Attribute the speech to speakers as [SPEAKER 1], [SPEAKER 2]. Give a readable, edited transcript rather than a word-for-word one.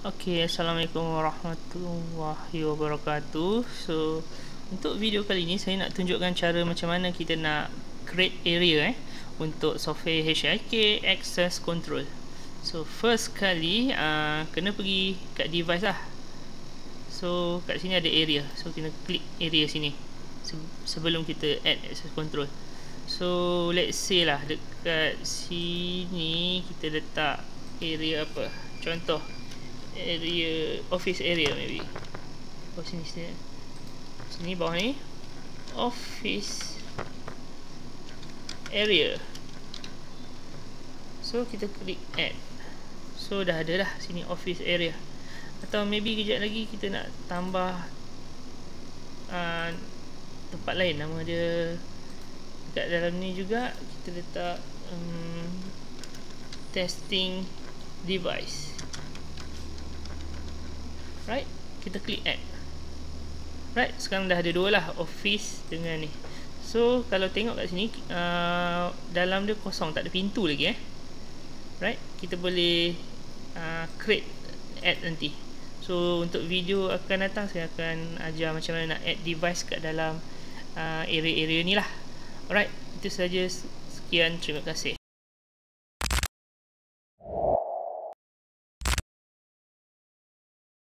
[SPEAKER 1] Okay, Assalamualaikum warahmatullahi wabarakatuh. So, untuk video kali ni saya nak tunjukkan cara macam mana kita nak create area untuk software HIK Access Control. So, first kali kena pergi kat device lah. So, kat sini ada area. So, kita klik area sini sebelum kita add access control. So, let's say lah dekat sini kita letak area apa? Contoh area office area maybe. Oh, sini bawah ni office area. So kita klik add. So dah ada dah sini office area. Atau maybe kejap lagi kita nak tambah tempat lain, nama dia dekat dalam ni juga kita letak testing device. Right, kita klik add. Right, sekarang dah ada dua lah, office dengan ni. So kalau tengok kat sini dalam dia kosong, tak ada pintu lagi Right, kita boleh create add nanti. So untuk video akan datang saya akan ajar macam mana nak add device kat dalam area-area ni lah. Alright, itu saja, sekian, terima kasih.